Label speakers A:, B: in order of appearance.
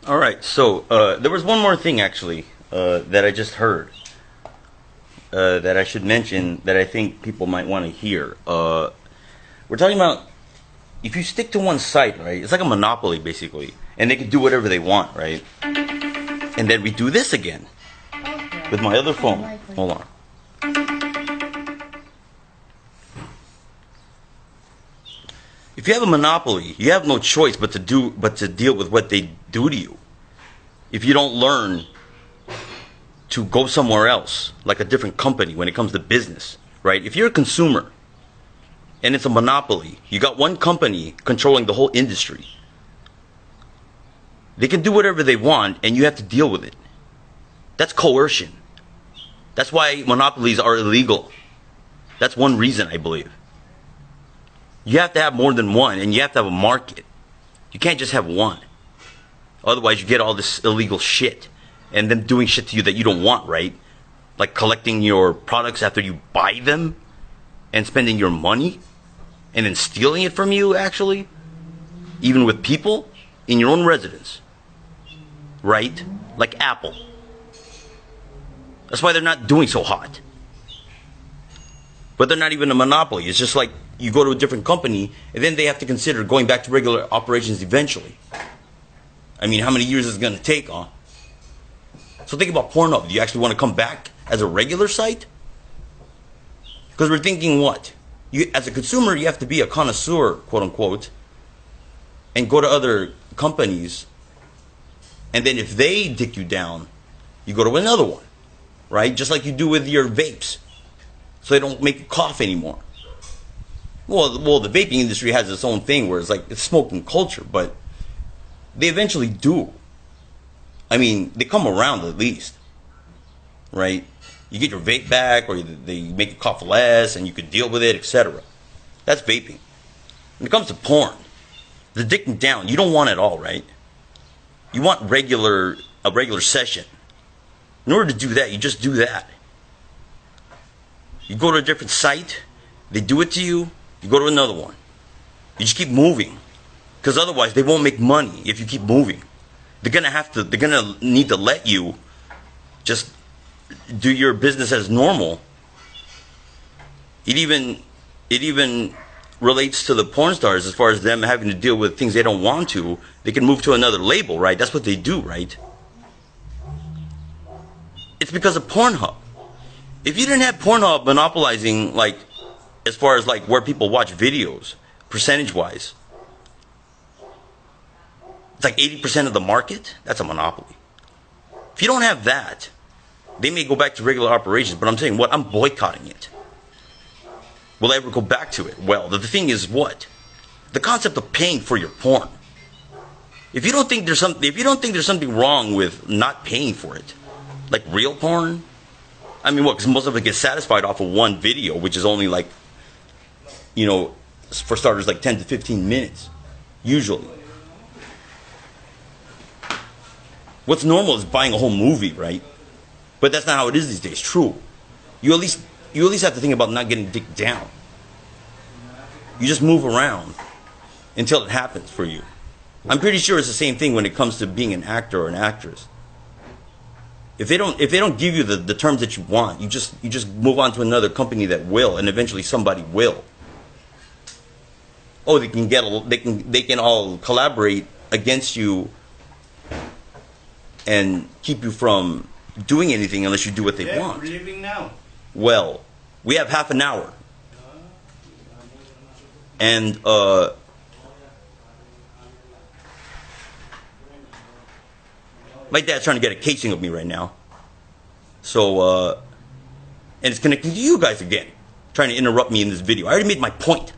A: All right, so there was one more thing actually that I just heard that I should mention that I think people might want to hear. We're talking about if you stick to one site, right? It's like a monopoly basically, and they can do whatever they want, right? And then we do this again with my other phone. Hold on. If you have a monopoly, you have no choice but to deal with what they do to you. If you don't learn to go somewhere else, like a different company when it comes to business, right? If you're a consumer and it's a monopoly, you got one company controlling the whole industry. They can do whatever they want and you have to deal with it. That's coercion. That's why monopolies are illegal. That's one reason, I believe. You have to have more than one, and you have to have a market. You can't just have one. Otherwise, you get all this illegal shit, and them doing shit to you that you don't want, right? Like collecting your products after you buy them, and spending your money, and then stealing it from you, actually. Even with people in your own residence. Right? Like Apple. That's why they're not doing so hot. But they're not even a monopoly. It's just like you go to a different company, and then they have to consider going back to regular operations eventually. I mean, how many years is it going to take, huh? So think about PornHub. Do you actually want to come back as a regular site? Because we're thinking what? You, as a consumer, you have to be a connoisseur, quote unquote, and go to other companies. And then if they dick you down, you go to another one, right? Just like you do with your vapes. So they don't make you cough anymore. Well, the vaping industry has its own thing where it's like it's smoking culture, but they eventually do. I mean, they come around at least, right? You get your vape back, or they make you cough less, and you can deal with it, etc. That's vaping. When it comes to porn, the dicking down, you don't want it all, right? You want a regular session. In order to do that, you just do that. You go to a different site, they do it to you, you go to another one. You just keep moving. Because otherwise they won't make money if you keep moving. They're gonna need to let you just do your business as normal. It even relates to the porn stars as far as them having to deal with things they don't want to. They can move to another label, right? That's what they do, right? It's because of PornHub. If you didn't have PornHub monopolizing, like, as far as like where people watch videos, percentage-wise, it's like 80% of the market. That's a monopoly. If you don't have that, they may go back to regular operations. But I'm saying, what? I'm boycotting it. Will I ever go back to it? Well, the thing is what? The concept of paying for your porn. If you don't think there's something wrong with not paying for it, like real porn, I mean, what? Because most of it gets satisfied off of one video, which is only like, you know, for starters, like 10 to 15 minutes, usually. What's normal is buying a whole movie, right? But that's not how it is these days. True. You at least have to think about not getting dicked down. You just move around until it happens for you. I'm pretty sure it's the same thing when it comes to being an actor or an actress. If they don't give you the terms that you want, you just move on to another company that will, and eventually somebody will. Oh, they can all collaborate against you and keep you from doing anything unless you do what they want.
B: We're leaving now.
A: Well, we have half an hour. And my dad's trying to get a casing of me right now. So and it's connecting to you guys again, trying to interrupt me in this video. I already made my point.